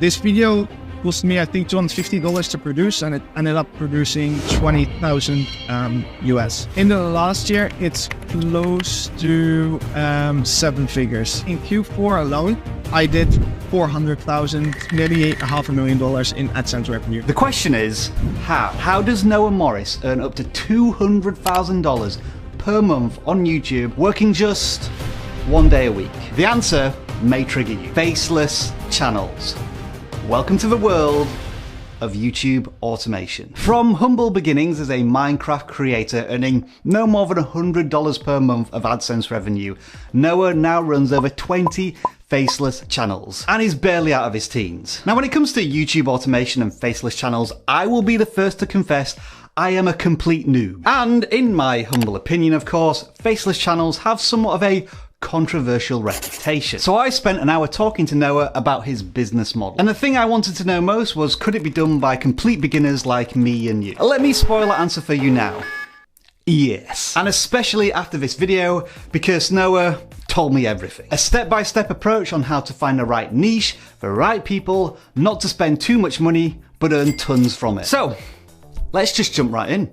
This video cost me, I think, $250 to produce, and it ended up producing 20,000 US. In the last year, it's close to 7 figures. In Q4 alone, I did 400,000, nearly $500,000 in AdSense revenue. The question is, how? How does Noah Morris earn up to $200,000 per month on YouTube, working just 1 day a week? The answer may trigger you. Faceless channels. Welcome to the world of YouTube automation. From humble beginnings as a Minecraft creator earning no more than $100 per month of AdSense revenue, Noah now runs over 20 faceless channels and is barely out of his teens. Now, when it comes to YouTube automation and faceless channels, I will be the first to confess I am a complete noob. And in my humble opinion, of course, faceless channels have somewhat of a controversial reputation. So I spent an hour talking to Noah about his business model. And the thing I wanted to know most was, could it be done by complete beginners like me and you? Let me spoil that answer for you now. Yes. And especially after this video, because Noah told me everything. A step-by-step approach on how to find the right niche, the right people, not to spend too much money, but earn tons from it. So, let's just jump right in.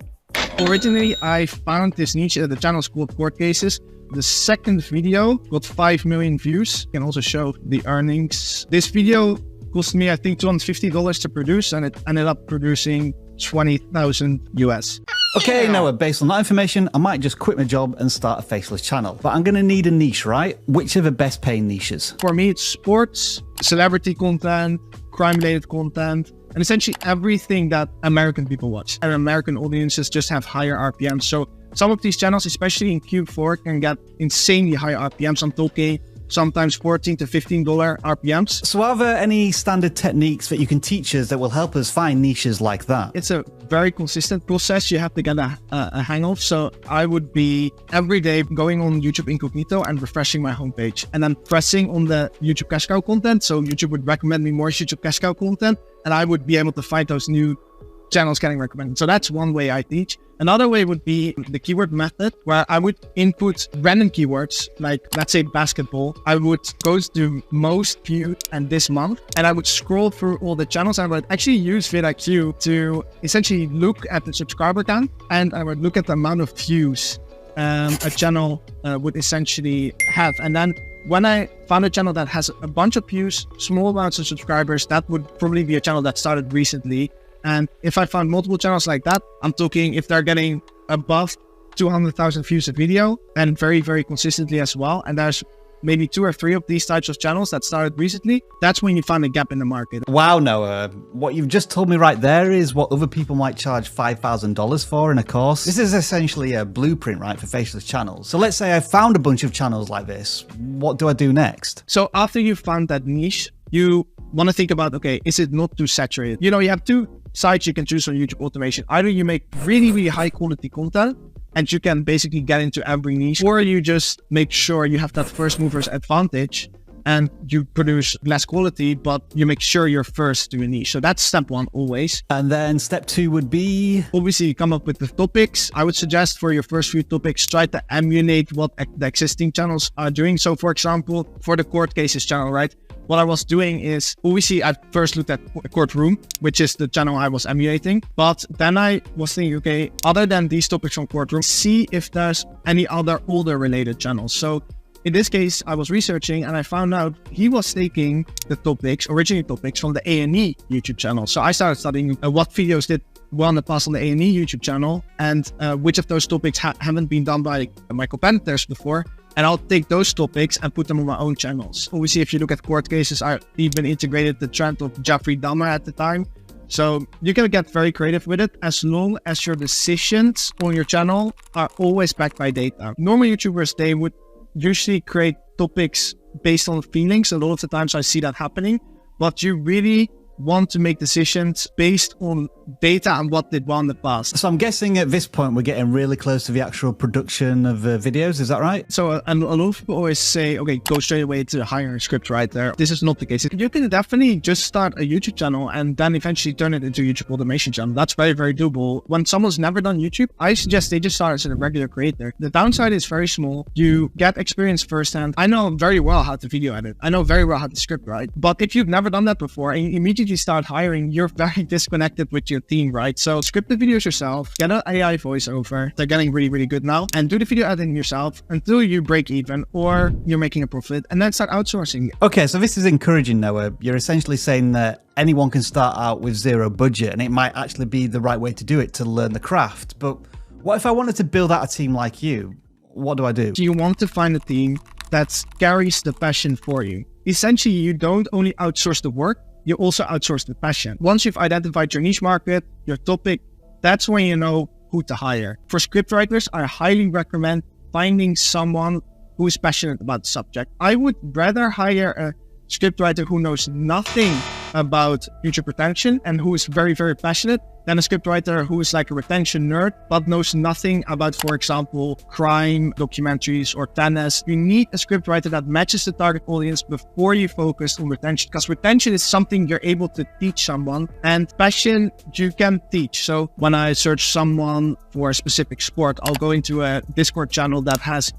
Originally, I found this niche, the channel's called Court Cases. The second video got 5 million views. You can also show the earnings. This video cost me, I think, $250 to produce, and it ended up producing 20,000 US. Okay, Noah, based on that information, I might just quit my job and start a faceless channel. But I'm gonna need a niche, right? Which are the best paying niches? For me, it's sports, celebrity content, crime-related content, and essentially everything that American people watch. And American audiences just have higher RPMs. So some of these channels, especially in Q4, can get insanely high RPMs. I'm talking sometimes $14 to $15 RPMs. So are there any standard techniques that you can teach us that will help us find niches like that? It's a very consistent process you have to get a hang of. So I would be every day going on YouTube Incognito and refreshing my homepage, and then pressing on the YouTube Cash Cow content. So YouTube would recommend me more YouTube Cash Cow content, and I would be able to find those new channels getting recommended. So that's one way I teach. Another way would be the keyword method, where I would input random keywords, like let's say basketball. I would go to most viewed and this month, and I would scroll through all the channels. I would actually use vidIQ to essentially look at the subscriber count, and I would look at the amount of views a channel would essentially have. And then when I found a channel that has a bunch of views, small amounts of subscribers, that would probably be a channel that started recently. And if I found multiple channels like that, I'm talking if they're getting above 200,000 views a video, and very, very consistently as well, and there's maybe 2 or 3 of these types of channels that started recently, that's when you find a gap in the market. Wow, Noah, what you've just told me right there is what other people might charge $5,000 for in a course. This is essentially a blueprint, right, for faceless channels. So let's say I found a bunch of channels like this. What do I do next? So after you've found that niche, you want to think about, okay, is it not too saturated? You know, you have 2 sides you can choose on YouTube automation. Either you make really, really high quality content, and you can basically get into every niche, or you just make sure you have that first mover's advantage and you produce less quality, but you make sure you're first to a niche. So that's step 1 always. And then step 2 would be? Obviously, come up with the topics. I would suggest for your first few topics, try to emulate what the existing channels are doing. So for example, for the court cases channel, right? What I was doing is, obviously, I first looked at Courtroom, which is the channel I was emulating. But then I was thinking, okay, other than these topics from Courtroom, see if there's any other older related channels. So in this case, I was researching and I found out he was taking the topics, original topics from the A&E YouTube channel. So I started studying what videos did well in the past on the A&E YouTube channel, and which of those topics haven't been done by my competitors before. And I'll take those topics and put them on my own channels. Obviously, if you look at court cases, I even integrated the trend of Jeffrey Dahmer at the time. So you can get very creative with it, as long as your decisions on your channel are always backed by data. Normal YouTubers, they would usually create topics based on feelings. A lot of the times I see that happening, but you really want to make decisions based on data and what did well in the past. So I'm guessing at this point we're getting really close to the actual production of videos, is that right? So a lot of people always say, okay, go straight away to hiring a scriptwriter. This is not the case. You can definitely just start a YouTube channel and then eventually turn it into a YouTube automation channel. That's very, very doable. When someone's never done YouTube, I suggest they just start as a regular creator. The downside is very small. You get experience firsthand. I know very well how to video edit. I know very well how to script write. But if you've never done that before and you immediately start hiring, you're very disconnected with your team, right? So script the videos yourself, get an AI voiceover. They're getting really, really good now. And do the video editing yourself until you break even or you're making a profit, and then start outsourcing. Okay, so this is encouraging, Noah. You're essentially saying that anyone can start out with zero budget, and it might actually be the right way to do it to learn the craft. But what if I wanted to build out a team like you? What do I do? You want to find a team that carries the passion for you. Essentially, you don't only outsource the work, you also outsource the passion. Once you've identified your niche market, your topic, that's when you know who to hire. For scriptwriters, I highly recommend finding someone who is passionate about the subject. I would rather hire a scriptwriter who knows nothing about YouTube retention and who is very, very passionate than a scriptwriter who is like a retention nerd but knows nothing about, for example, crime documentaries or tennis. You need a scriptwriter that matches the target audience before you focus on retention, because retention is something you're able to teach someone, and passion you can teach. So when I search someone for a specific sport, I'll go into a Discord channel that has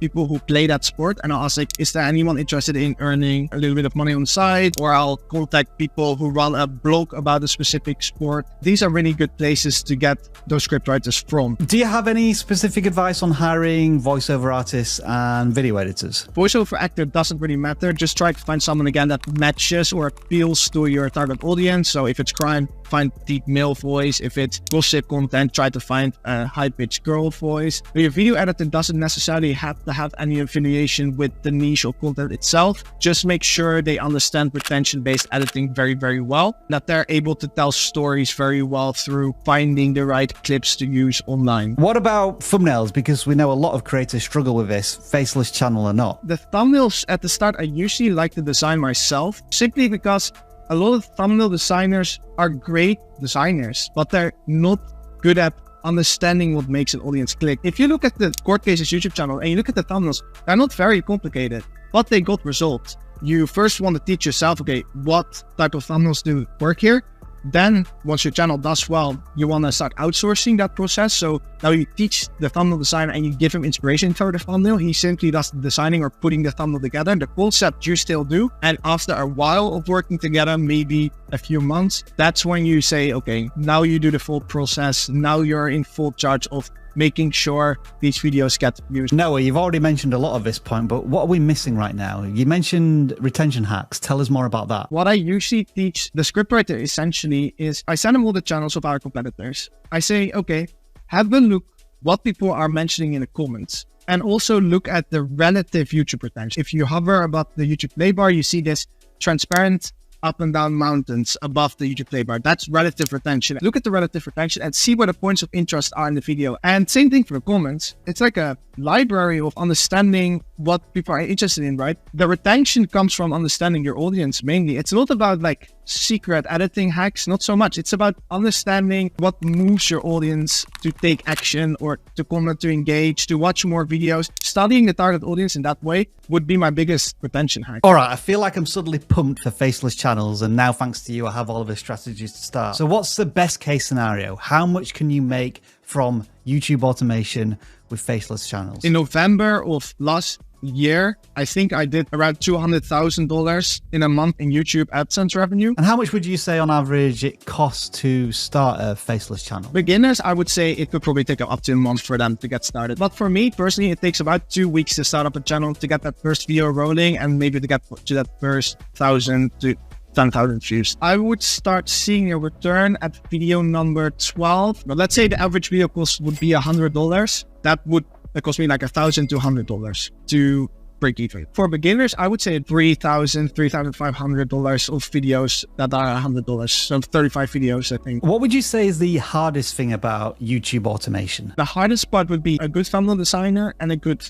people who play that sport, and I'll ask, like, is there anyone interested in earning a little bit of money on the side? Or I'll contact people who run a blog about a specific sport. These are really good places to get those scriptwriters from. Do you have any specific advice on hiring voiceover artists and video editors? Voiceover actor doesn't really matter. Just try to find someone, again, that matches or appeals to your target audience. So if it's crime, find deep male voice. If it's gossip content, try to find a high-pitched girl voice. But your video editor doesn't necessarily have to have any affiliation with the niche or content itself. Just make sure they understand retention-based editing very, very well, that they're able to tell stories very well through finding the right clips to use online. What about thumbnails? Because we know a lot of creators struggle with this, faceless channel or not. The thumbnails at the start, I usually like to design myself, simply because a lot of thumbnail designers are great designers, but they're not good at understanding what makes an audience click. If you look at the Court Cases YouTube channel and you look at the thumbnails, they're not very complicated, but they got results. You first want to teach yourself, okay, what type of thumbnails do work here? Then once your channel does well, you want to start outsourcing that process. So now you teach the thumbnail designer and you give him inspiration for the thumbnail. He simply does the designing or putting the thumbnail together. The concept you still do. And after a while of working together, maybe a few months, that's when you say, okay, now you do the full process. Now you're in full charge of making sure these videos get views. Noah, you've already mentioned a lot of this point, but what are we missing right now? You mentioned retention hacks. Tell us more about that. What I usually teach the scriptwriter essentially is I send them all the channels of our competitors. I say, okay, have a look what people are mentioning in the comments, and also look at the relative YouTube retention. If you hover above the YouTube play bar, you see this transparent up and down mountains above the YouTube play bar. That's relative retention. Look at the relative retention and see where the points of interest are in the video. And same thing for the comments. It's like a library of understanding what people are interested in, right? The retention comes from understanding your audience mainly. It's not about like secret editing hacks, not so much. It's about understanding what moves your audience to take action or to comment, to engage, to watch more videos. Studying the target audience in that way would be my biggest retention hack. All right, I feel like I'm suddenly pumped for faceless channels, and now thanks to you, I have all of the strategies to start. So what's the best case scenario? How much can you make from YouTube automation with faceless channels? In November of last year, I think I did around $200,000 in a month in YouTube AdSense revenue. And how much would you say on average it costs to start a faceless channel? Beginners, I would say it could probably take up to a month for them to get started. But for me personally, it takes about 2 weeks to start up a channel, to get that first video rolling, and maybe to get to that first 1,000 to 10,000 views. I would start seeing a return at video number 12. But let's say the average video cost would be $100. That would cost me like $1,000 to $100 to break even. For beginners, I would say $3,000, $3,500 of videos that are $100. So 35 videos, I think. What would you say is the hardest thing about YouTube automation? The hardest part would be a good thumbnail designer and a good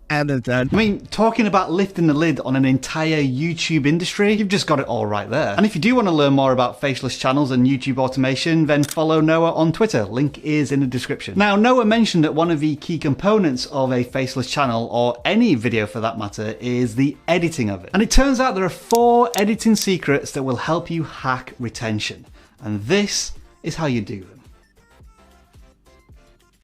added that. I mean, talking about lifting the lid on an entire YouTube industry, you've just got it all right there. And if you do want to learn more about faceless channels and YouTube automation, then follow Noah on Twitter. Link is in the description. Now, Noah mentioned that one of the key components of a faceless channel, or any video for that matter, is the editing of it. And it turns out there are 4 editing secrets that will help you hack retention. And this is how you do them.